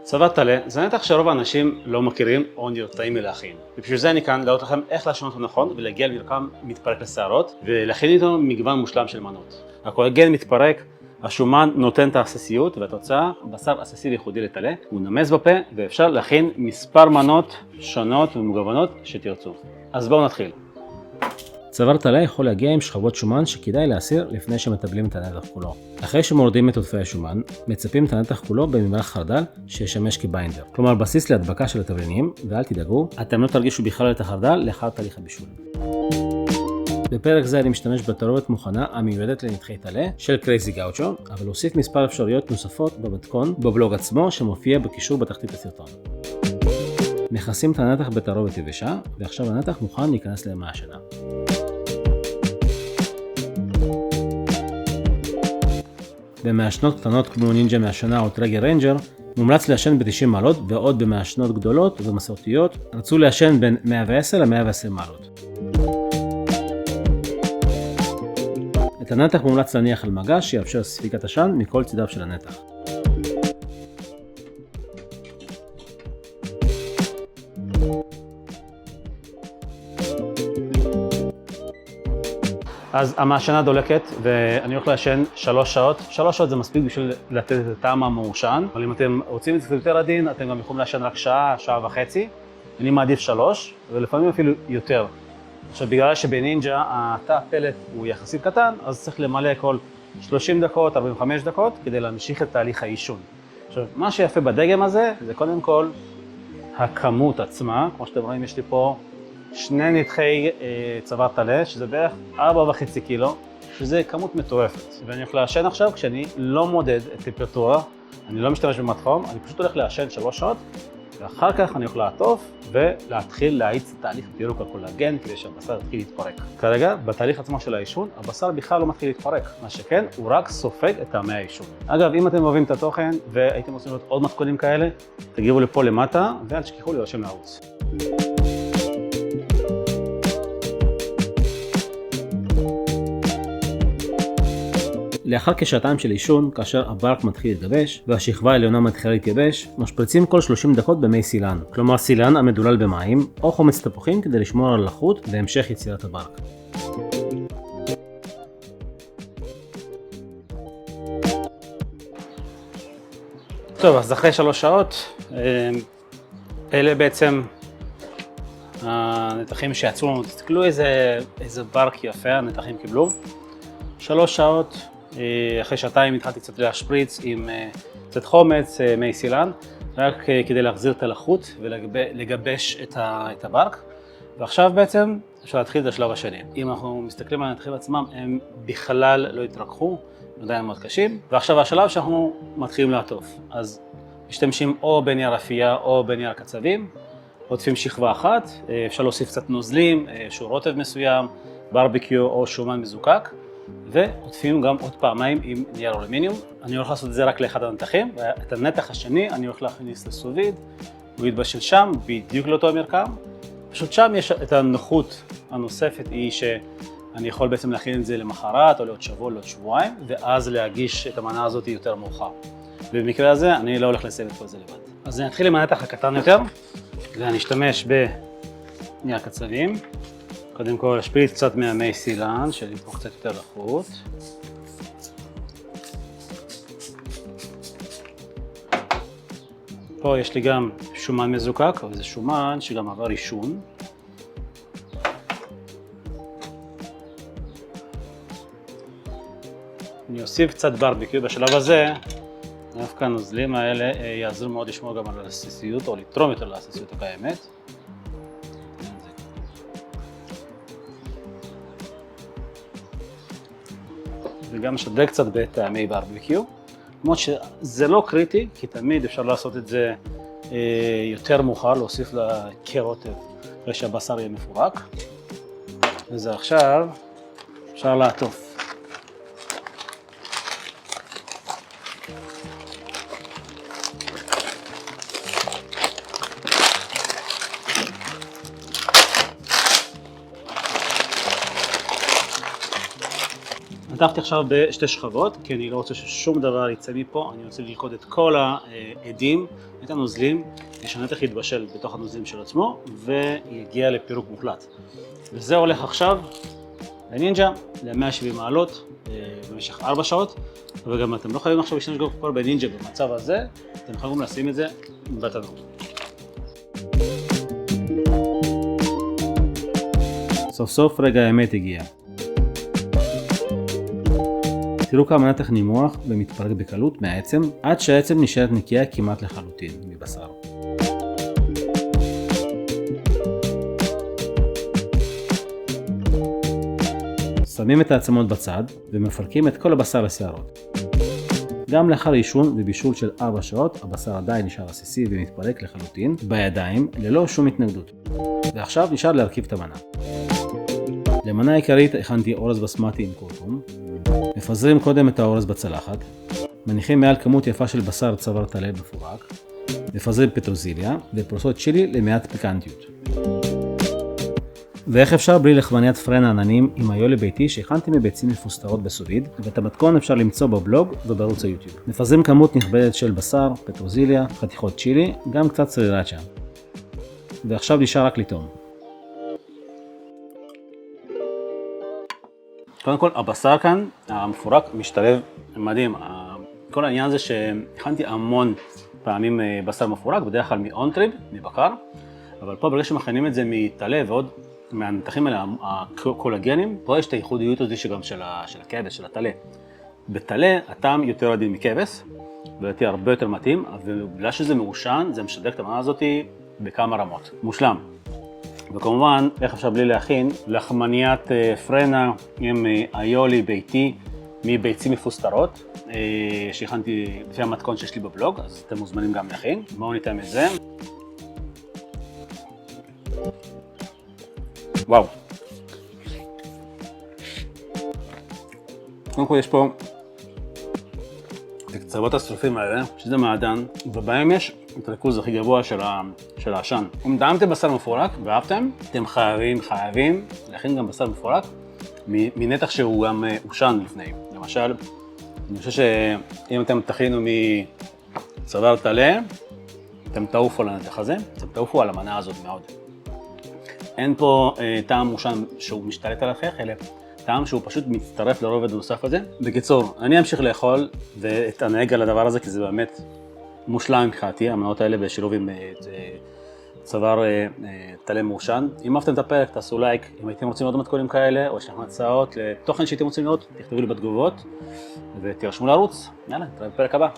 צוואר טלה זה נתח שרוב האנשים לא מכירים או נרתעים מלהכין. ובשביל זה אני כאן להראות לכם איך להכין אותו נכון ולהגיע למרקם מתפרק לשערות ולהכין איתו מגוון מושלם של מנות. הקולגן מתפרק, השומן נותן את העסיסיות והתוצאה בשר עסיסי וייחודי לטלה, הוא נמס בפה ואפשר להכין מספר מנות שונות ומגוונות שתרצו. אז בואו נתחיל. צוואר טלה יכול להגיע עם שכבות שומן שכדאי להסיר לפני שמטבלים את הנתח כולו. אחרי שמורדים את עודפי השומן, מצפים את הנתח כולו בממרח חרדל שישמש כביינדר, כלומר בסיס להדבקה של התבלינים, ואל תדאגו, אתם לא תרגישו בכלל את החרדל לאחר תהליך הבישול. בפרק זה אני משתמש בתערובת מוכנה המיועדת לנתחי טלה של קרייזי גאוצ'ו, אבל אוסיף מספר אפשרויות נוספות במתכון בבלוג עצמו שמופיע בקישור בתחתית הסרטון. מכסים את הנתח בתערובת יבשה, ועכשיו הנתח מוכן להיכנס לימי השינה. במעשנות קטנות כמו נינג'ה מהשנה או טרגר ריינג'ר, מומלץ לעשן ב-90 מעלות, ועוד במעשנות גדולות ומסורתיות רצו לעשן בין 110 ל-120 מעלות. את הנתח מומלץ להניח על מגש שיאפשר ספיקת עשן מכל צידיו של הנתח. אז המעשנה דולקת ואני הולך לעשן 3 שעות. 3 שעות זה מספיק בשביל לתת את הטעם המעושן, אבל אם אתם רוצים את זה יותר עדין, אתם גם יכולים לעשן רק שעה, שעה וחצי. אני מעדיף 3, ולפעמים אפילו יותר. עכשיו, בגלל שבנינג'ה התא הפלט הוא יחסית קטן, אז צריך למלא כל 30 דקות, 45 דקות, כדי להמשיך את תהליך העישון. עכשיו, מה שיפה בדגם הזה, זה קודם כל הכמות עצמה. כמו שאתם רואים, יש לי פה 2 נתחי צוואר טלה, שזה בערך 4.5 קילו, שזה כמות מטורפת. ואני הולך לעשן עכשיו כשאני לא מודד את טמפרטורה, אני לא משתמש במתחום, אני פשוט הולך לעשן 3 שעות, ואחר כך אני הולך לעטוף ולהתחיל להאיץ את תהליך פירוק הקולגן כדי שהבשר יתחיל להתפרק. כרגע, בתהליך עצמו של העישון, הבשר בכלל לא מתחיל להתפרק, מה שכן, הוא רק סופג את טעמי העישון. אגב, אם אתם אוהבים את התוכן והייתם רוצים לראות עוד מתכונים כאלה, תגיבו לפה למטה ואל תשכחו להירשם לערוץ. לאחר כשעתיים של עישון, כאשר הברק מתחיל להתגבש והשכבה העליונה מתחילה להתייבש, משפריצים כל 30 דקות במי סילן, כלומר סילן המדולל במים או חומץ תפוחים כדי לשמור על לחות והמשך יצירת הברק. טוב, אז אחרי 3 שעות, אלה בעצם הנתחים שיצאו לנו. תסתכלו איזה ברק יפה הנתחים קיבלו. 3 שעות. אחרי 2 שעתיים התחלתי קצת להשפריץ עם קצת חומץ, מי סילן, רק כדי להחזיר את הלחות ולגבש את הברק. ועכשיו בעצם אפשר להתחיל את השלב השני. אם אנחנו מסתכלים על הנתחים עצמם, הם בכלל לא התרככו, הם עדיין מאוד קשים. ועכשיו השלב שאנחנו מתחילים לעטוף. אז משתמשים או בנייר אפייה או בנייר קצבים, עוטפים שכבה אחת, אפשר להוסיף קצת נוזלים, שהוא רוטב מסוים, ברביקיו או שומן מזוקק. ועוטפים גם עוד פעמיים עם נייר אלומיניום. אני הולך לעשות את זה רק לאחד הנתחים, ואת הנתח השני אני הולך להכניס לסוב ויד, הוא יתבשל שם בדיוק לאותו המרקם. פשוט שם יש את הנוחות הנוספת, היא שאני יכול בעצם להכין את זה למחרת או לעוד שבוע או לעוד שבועיים, ואז להגיש את המנה הזאת יותר מאוחר. ובמקרה הזה אני לא הולך לסיים את כל זה לבד. אז אני אתחיל עם הנתח הקטן יותר, ואני אשתמש בנייר קצבים. קודם כל אשפריץ קצת מהמי סילן, שלי פה קצת יותר לחות. פה יש לי גם שומן מזוקק, אבל זה שומן שגם עבר עישון. אני אוסיף קצת ברביקיו בשלב הזה, דווקא הנוזלים האלה יעזרו מאוד לשמור גם על העסיסיות, או לתרום יותר לעסיסיות הקיימת. וגם משדרג קצת בטעמי ברביקיו. למרות שזה לא קריטי, כי תמיד אפשר לעשות את זה יותר מאוחר, להוסיף לקרוטב אחרי שהבשר יהיה מפורק. וזה עכשיו אפשר לעטוף. פתחתי עכשיו בשתי שכבות, כי אני לא רוצה ששום דבר יצא מפה, אני רוצה ללכוד את כל העדים, את הנוזלים, לשנות איך יתבשל בתוך הנוזלים של עצמו, ויגיע לפירוק מוחלט. וזה הולך עכשיו בנינג'ה ל-170 מעלות במשך 4 שעות, וגם אתם לא חייבים עכשיו להשתמש כבר בנינג'ה במצב הזה, אתם יכולים לשים את זה בתנור. סוף סוף רגע האמת הגיע. תראו כמה נתח נימוח ומתפרק בקלות מהעצם, עד שהעצם נשארת נקייה כמעט לחלוטין מבשר. שמים את העצמות בצד ומפרקים את כל הבשר לשערות. גם לאחר עישון ובישול של 4 שעות, הבשר עדיין נשאר עסיסי ומתפרק לחלוטין בידיים ללא שום התנגדות. ועכשיו נשאר להרכיב את המנה. למנה העיקרית הכנתי אורז בסמטי עם קורקום. מפזרים קודם את האורז בצלחת. מניחים מעל כמות יפה של בשר צוואר טלה מפורק. מפזרים פטרוזיליה ופרוסות צ'ילי למעט פיקנטיות. ואיך אפשר בלי לחמניית פרנה עננים עם איולי ביתי שהכנתי מביצים מפוסטרות בסוביד, ואת המתכון אפשר למצוא בבלוג ובערוץ היוטיוב. מפזרים כמות נכבדת של בשר, פטרוזיליה, חתיכות צ'ילי, גם קצת סרירצ'ה. ועכשיו נשאר רק לטעום. קודם כל, הבשר כאן, המפורק, משתלב מדהים. כל העניין הזה שהכנתי המון פעמים בשר מפורק, בדרך כלל מאונטריב, מבקר, אבל פה ברגע שמכנים את זה מטלה ועוד מהנתחים האלה, הקולגנים, פה יש את הייחודיות הזאת שגם של הכבש, של הטלה. בטלה הטעם יותר עדין מכבש, ולדעתי הרבה יותר מתאים, ובגלל שזה מעושן, זה משדק את המנה הזאת בכמה רמות. מושלם. וכמובן, איך אפשר בלי להכין, לחמניית פרנה עם איולי ביתי מביצים מפוסטרות, שהכנתי לפי המתכון שיש לי בבלוג, אז אתם מוזמנים גם להכין. בואו ניתן את זה. וואו. קודם כל יש פה את הקצוות השרופים האלה, שזה מעדן, ובהם יש את הריכוז הכי גבוה של העשן. אם טעמתם בשר מפורק ואהבתם, אתם חייבים להכין גם בשר מפורק מנתח שהוא גם עושן לפני. למשל, אני חושב שאם אתם תכינו מצוואר טלה, אתם תעופו על הנתח הזה, אתם תעופו על המנה הזאת מאוד. אין פה טעם מושן שהוא משתלט על החייך, אלא טעם שהוא פשוט מצטרף לרובד הנוסף הזה. בקיצור, אני אמשיך לאכול ואתענג על הדבר הזה, כי זה באמת מושלם מבחינתי, המנות האלה בשילוב עם צוואר טלה מעושן. אם אהבתם את הפרק, תעשו לייק. אם הייתם רוצים עוד מתכונים כאלה, או יש לכם הצעות לתוכן שהייתם רוצים לראות, תכתבו לי בתגובות ותירשמו לערוץ. יאללה, נתראה בפרק הבא.